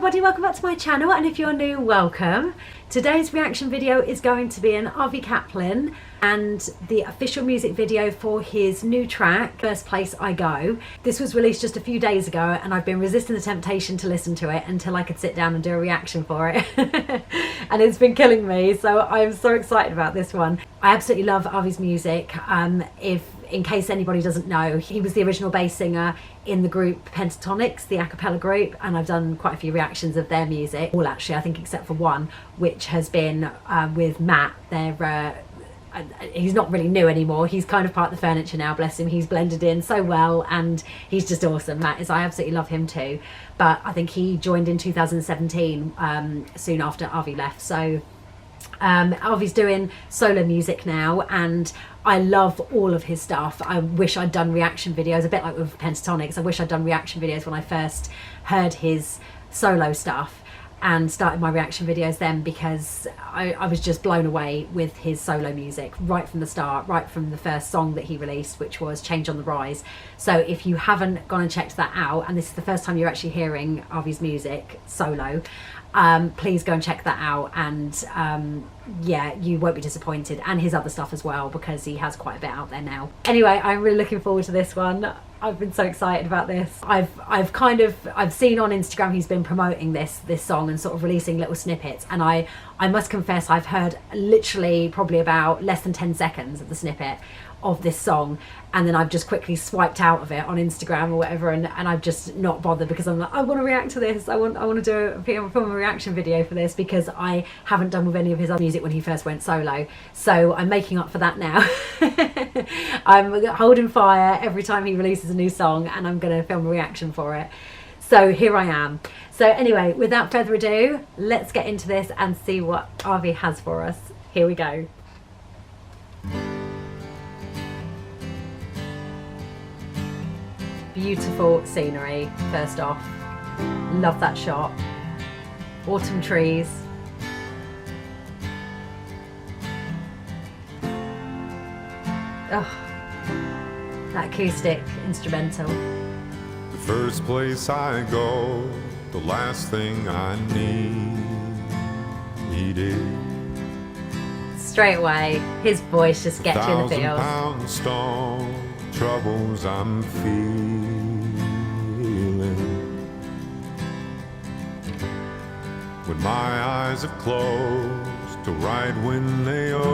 everybody, welcome back to my channel, and if you're new, welcome. Today's reaction video is going to be an Avi Kaplan and the official music video for his new track, First Place I Go. This was released just a few days ago and I've been resisting the temptation to listen to it until I could sit down and do a reaction for it. And it's been killing me, so I'm so excited about this one. I absolutely love Avi's music. In case anybody doesn't know, he was the original bass singer in the group Pentatonics, the a cappella group, and I've done quite a few reactions of their music. All actually, I think, except for one, which has been with Matt. He's not really new anymore. He's kind of part of the furniture now, bless him. He's blended in so well and he's just awesome. Matt is, I absolutely love him too. But I think he joined in 2017, soon after Avi left. So Avi's doing solo music now and I love all of his stuff. I wish I'd done reaction videos, a bit like with Pentatonics. I wish I'd done reaction videos when I first heard his solo stuff and started my reaction videos then, because I was just blown away with his solo music right from the start, right from the first song that he released, which was Change on the Rise. So if you haven't gone and checked that out, and this is the first time you're actually hearing Avi's music solo, please go and check that out, and yeah, you won't be disappointed, and his other stuff as well, because he has quite a bit out there now. Anyway, I'm really looking forward to this one. I've been so excited about this. I've seen on Instagram he's been promoting this song and sort of releasing little snippets, and I must confess I've heard literally probably about less than 10 seconds of the snippet of this song, and then I've just quickly swiped out of it on Instagram or whatever, and I've just not bothered, because I'm like, I want to react to this. I want to do film a reaction video for this, because I haven't done with any of his other music when he first went solo. So I'm making up for that now. I'm holding fire every time he releases a new song, and I'm going to film a reaction for it. So here I am. So anyway, without further ado, let's get into this and see what Avi has for us. Here we go. Beautiful scenery, first off. Love that shot. Autumn trees. Oh, that acoustic instrumental. The first place I go, the last thing I needed. Straight away, his voice just gets you in the feels. 1,000-pound stone, troubles I'm feeling. When my eyes have closed, to right when they open.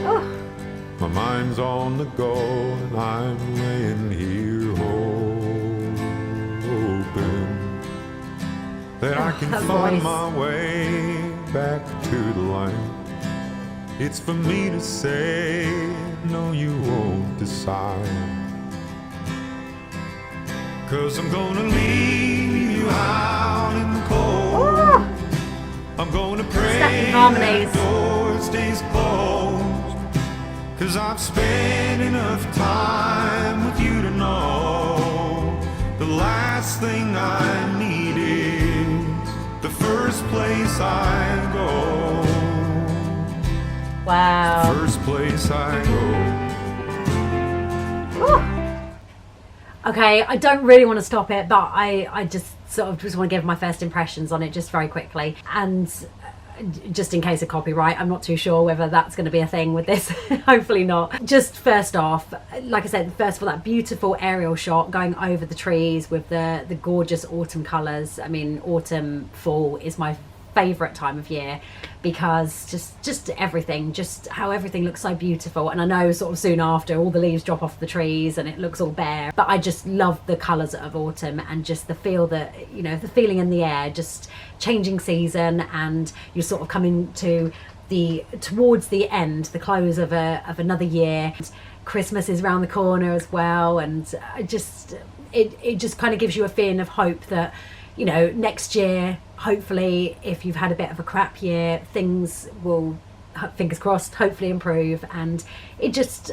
Oh. My mind's on the go and I'm laying here hoping that I can find my way back to the light. It's for me to say, no, you won't decide. 'Cause I'm gonna leave you out in the cold. Ooh. I'm gonna pray harmonies. that door stays closed. 'Cause I've spent enough time with you to know the last thing I need is the first place I go. Wow. First place I go. Ooh. Okay, I don't really want to stop it, but I just sort of just want to give my first impressions on it just very quickly. And just in case of copyright, I'm not too sure whether that's going to be a thing with this. Hopefully not. Just first off, like I said, first of all, that beautiful aerial shot going over the trees with the gorgeous autumn colours. I mean, autumn, fall is my favourite time of year, because just everything, just how everything looks so beautiful. And I know sort of soon after all the leaves drop off the trees and it looks all bare, but I just love the colours of autumn and just the feel that, you know, the feeling in the air, just changing season, and you're sort of coming to towards the end, the close of another year. Christmas is around the corner as well, and it just kind of gives you a feeling of hope that, you know, next year, hopefully, if you've had a bit of a crap year, things will, fingers crossed, hopefully improve. And it just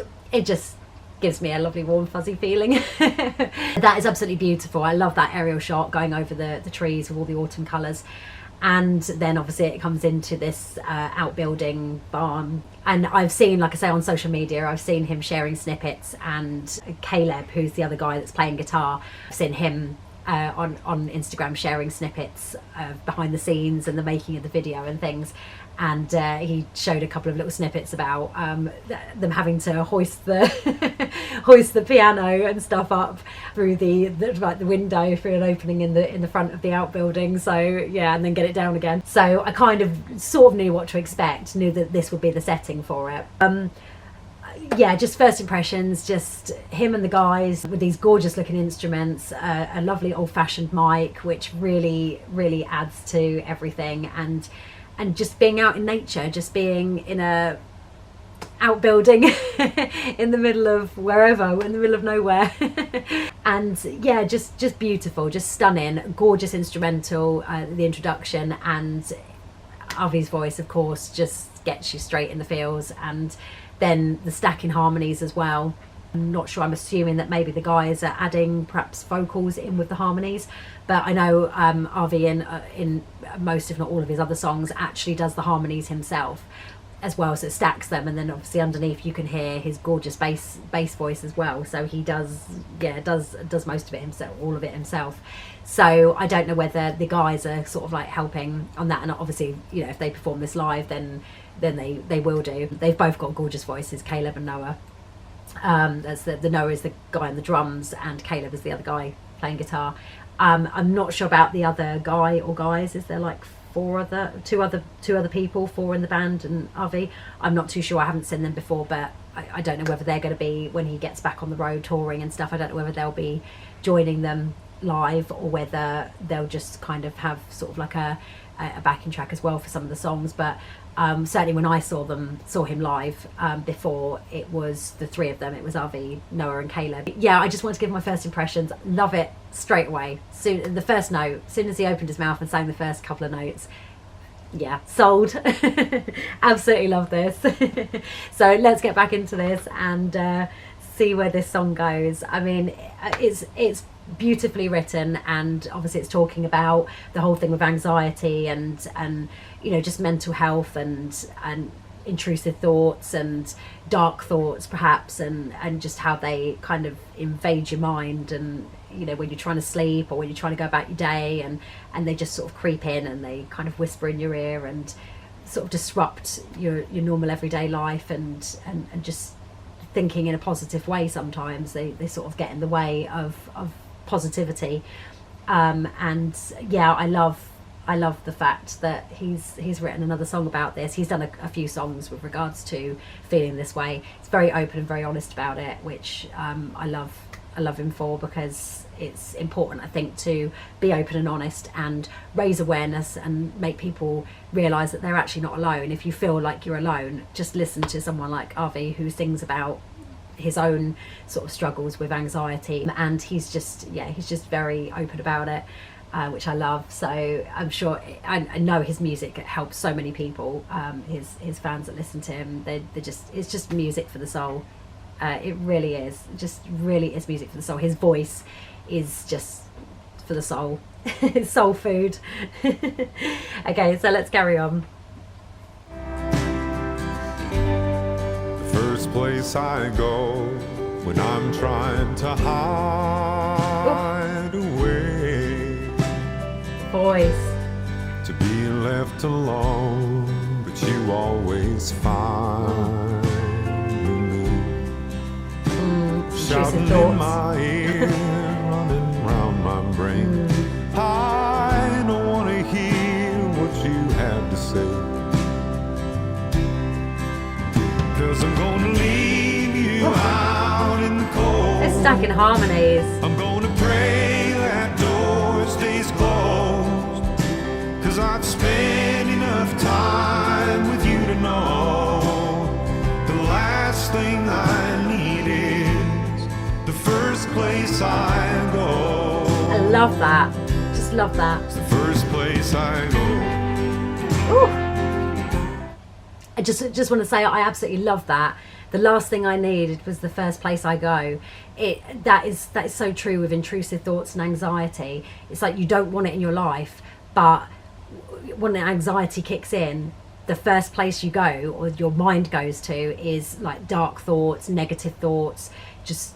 gives me a lovely warm fuzzy feeling. That is absolutely beautiful. I love that aerial shot going over the trees with all the autumn colours. And then obviously it comes into this outbuilding barn. And I've seen, like I say, on social media, I've seen him sharing snippets, and Kaleb, who's the other guy that's playing guitar, I've seen him on Instagram sharing snippets behind the scenes and the making of the video and things. And he showed a couple of little snippets about them having to hoist the hoist the piano and stuff up through the window through an opening in the front of the outbuilding. So yeah, and then get it down again. So I kind of sort of knew what to expect, knew that this would be the setting for it. Yeah, just first impressions, just him and the guys with these gorgeous looking instruments, a lovely old-fashioned mic, which really adds to everything, and just being out in nature, just being in a outbuilding in the middle of wherever, in the middle of nowhere. And yeah, just beautiful, just stunning, gorgeous instrumental, the introduction, and Avi's voice, of course, just gets you straight in the feels. And then the stacking harmonies as well. I'm not sure, I'm assuming that maybe the guys are adding perhaps vocals in with the harmonies, but I know Avi in most, if not all, of his other songs actually does the harmonies himself as well, so it stacks them, and then obviously underneath you can hear his gorgeous bass voice as well. So he does most of it himself, all of it himself. So I don't know whether the guys are sort of like helping on that, and obviously, you know, if they perform this live, then they will do. They've both got gorgeous voices, Kaleb and Noah. As the Noah is the guy on the drums, and Kaleb is the other guy playing guitar. I'm not sure about the other guy or guys. Is there like two other people, four in the band, and Avi? I'm not too sure. I haven't seen them before, but I don't know whether they're going to be, when he gets back on the road touring and stuff, I don't know whether they'll be joining them live, or whether they'll just kind of have sort of like a backing track as well for some of the songs. But certainly when I saw him live before, it was the three of them. It was Avi, Noah and Kaleb. Yeah, I just want to give my first impressions. Love it straight away. Soon, the first note, as soon as he opened his mouth and sang the first couple of notes, yeah, sold. Absolutely love this. So let's get back into this and see where this song goes. I mean, it's beautifully written, and obviously it's talking about the whole thing with anxiety and you know, just mental health and intrusive thoughts and dark thoughts perhaps, and just how they kind of invade your mind, and you know, when you're trying to sleep or when you're trying to go about your day, and they just sort of creep in and they kind of whisper in your ear and sort of disrupt your normal everyday life, and just thinking in a positive way. Sometimes they sort of get in the way of positivity, and yeah, I love the fact that he's written another song about this. He's done a few songs with regards to feeling this way. It's very open and very honest about it, which I love him for, because it's important, I think, to be open and honest and raise awareness and make people realise that they're actually not alone. If you feel like you're alone, just listen to someone like Avi, who sings about his own sort of struggles with anxiety, and he's just very open about it, which I love. So I'm sure, I know his music helps so many people, his fans that listen to him. It's just music for the soul. It really is, just really is music for the soul. His voice is just for the soul. It's soul food. Okay, so let's carry on. First place I go when I'm trying to hide away, Voice. to be left alone, but you always find me, shouting in my ear, running round my brain. I don't want to hear what you have to say, 'cause I'm gonna leave you out in the cold. They're stacking harmonies. I'm gonna pray that door stays closed, 'cause I've spent enough time with you to know the last thing I need is the first place I go. I love that. Just love that. It's the first place I go. Ooh. I just want to say I absolutely love that. The last thing I needed was the first place I go. That is so true with intrusive thoughts and anxiety. It's like you don't want it in your life, but when the anxiety kicks in, the first place you go, or your mind goes to, is like dark thoughts, negative thoughts, just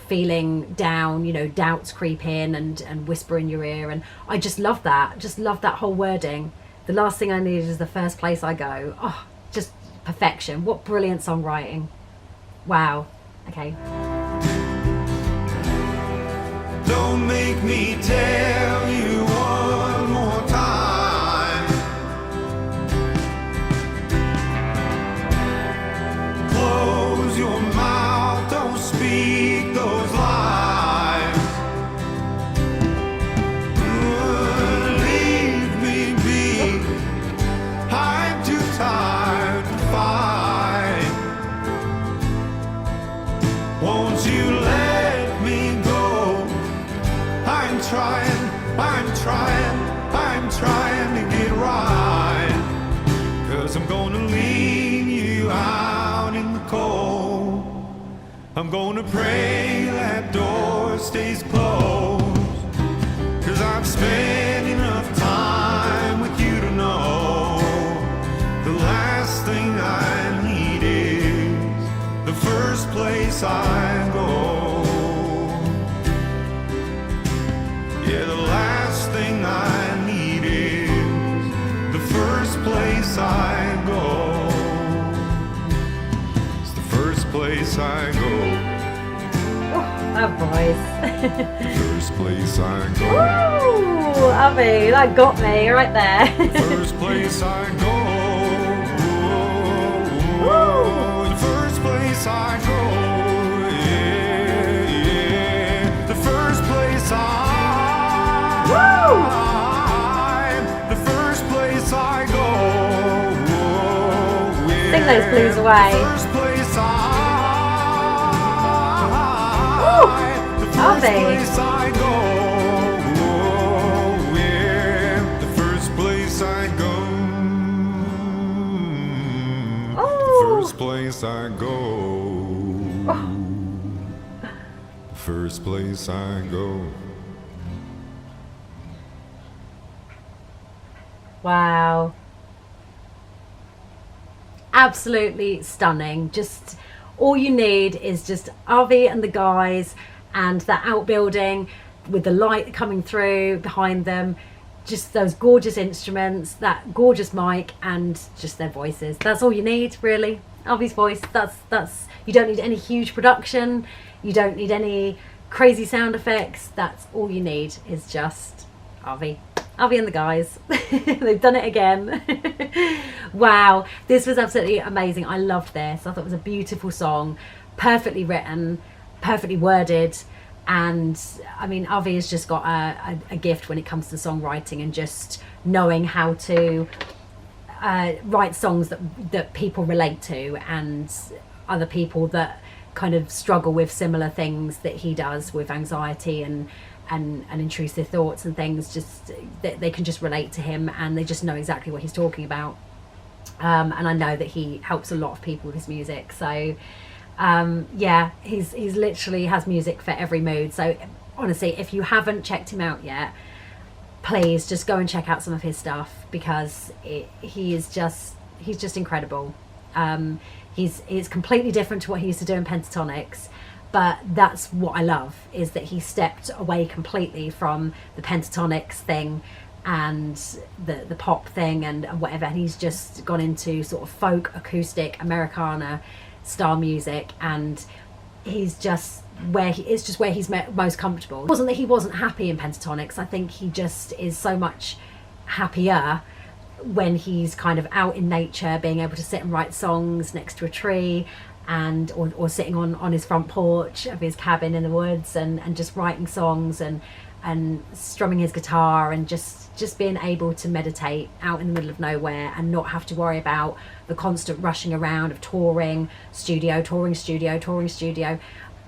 feeling down, you know, doubts creep in and whisper in your ear. And I just love that, whole wording. The last thing I need is the first place I go. Oh, just perfection. What brilliant songwriting. Wow. Okay. Don't make me tell you one more time. Close your mouth, don't speak those lies. Leave me be, I'm too tired to fight. Won't you let me go? I'm trying to get right. 'Cause I'm gonna leave you out in the cold. I'm gonna pray that door stays closed. 'Cause I've spent enough time with you to know the last thing I need is the first place I go. Yeah, the last thing I need is the first place I go. It's the first place I go. Oh, that voice. The first place I go. Woo! Avi, that got me right there. The first place I go. Woo! The first place I go. Yeah, yeah. The first place the first place I go. Yeah. Sing those blues away. The first place Avi. I go. Yeah. The first place I go. Oh. The first place I go. The first place I go. Wow. Absolutely stunning. Just all you need is just Avi and the guys and that outbuilding with the light coming through behind them, just those gorgeous instruments, that gorgeous mic, and just their voices. That's all you need, really. Avi's voice, that's you don't need any huge production, you don't need any crazy sound effects. That's all you need is just Avi and the guys. They've done it again. Wow, this was absolutely amazing. I loved this. I thought it was a beautiful song, perfectly written, perfectly worded, and I mean, Avi has just got a gift when it comes to songwriting and just knowing how to write songs that people relate to, and other people that kind of struggle with similar things that he does with anxiety and intrusive thoughts and things. Just they can just relate to him, and they just know exactly what he's talking about. And I know that he helps a lot of people with his music. So yeah, he's literally has music for every mood. So honestly, if you haven't checked him out yet, please just go and check out some of his stuff, because he's just incredible. It's completely different to what he used to do in Pentatonics, but that's what I love, is that he stepped away completely from the Pentatonics thing and the pop thing and whatever, and he's just gone into sort of folk, acoustic, Americana style music, and he's just where he's most comfortable. It wasn't that he wasn't happy in Pentatonics. I think he just is so much happier when he's kind of out in nature, being able to sit and write songs next to a tree, and or sitting on his front porch of his cabin in the woods and just writing songs and strumming his guitar, and just being able to meditate out in the middle of nowhere and not have to worry about the constant rushing around of touring studio,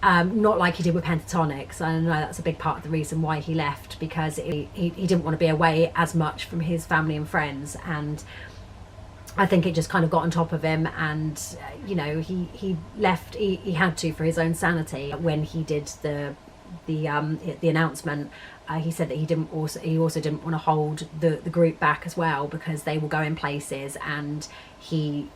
not like he did with Pentatonics. I know that's a big part of the reason why he left, because he didn't want to be away as much from his family and friends, and I think it just kind of got on top of him, and you know, he left. He had to, for his own sanity, when he did the announcement he said that he also didn't want to hold the group back as well, because they were going places, and he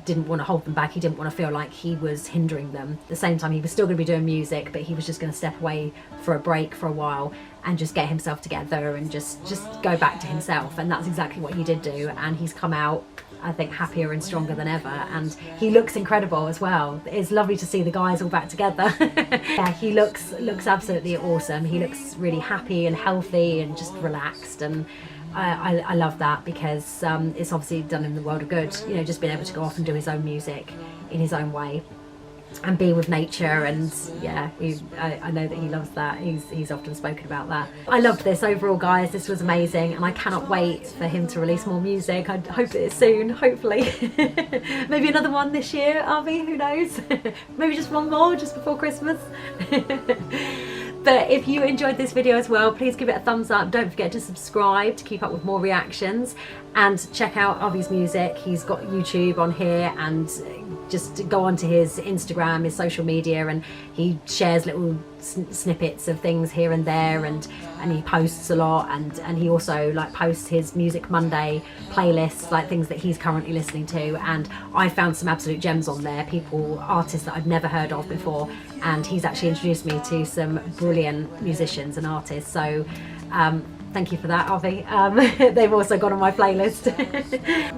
didn't want to hold them back. He didn't want to feel like he was hindering them. At the same time, he was still going to be doing music, but he was just going to step away for a break for a while and just get himself together and just go back to himself. And that's exactly what he did do, and he's come out, I think, happier and stronger than ever, and he looks incredible as well. It's lovely to see the guys all back together. Yeah, he looks absolutely awesome. He looks really happy and healthy and just relaxed, and I love that, because it's obviously done him the world of good, you know, just being able to go off and do his own music in his own way and be with nature. And yeah, I know that he loves that. He's often spoken about that. I loved this overall, guys. This was amazing, and I cannot wait for him to release more music. I hope it's soon, hopefully. Maybe another one this year, Avi, who knows? Maybe just one more just before Christmas. But if you enjoyed this video as well, please give it a thumbs up. Don't forget to subscribe to keep up with more reactions, and check out Avi's music. He's got YouTube on here, and just go onto his Instagram, his social media, and he shares little snippets of things here and there, and he posts a lot, and he also like posts his Music Monday playlists, like things that he's currently listening to, and I found some absolute gems on there, artists that I've never heard of before, and he's actually introduced me to some brilliant musicians and artists. So thank you for that, Avi. They've also got on my playlist.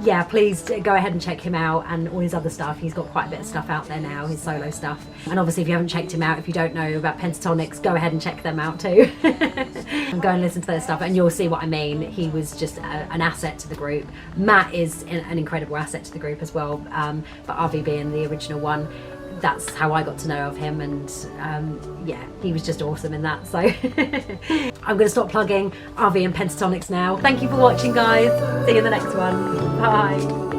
Yeah, please go ahead and check him out, and all his other stuff. He's got quite a bit of stuff out there now, his solo stuff. And obviously, if you haven't checked him out, if you don't know about Pentatonics, go ahead and check them out too. And go and listen to their stuff, and you'll see what I mean. He was just an asset to the group. Matt is an incredible asset to the group as well, but Avi being the original one, that's how I got to know of him, and yeah, he was just awesome in that. So I'm going to stop plugging Avi and Pentatonics now. Thank you for watching, guys. See you in the next one. Bye.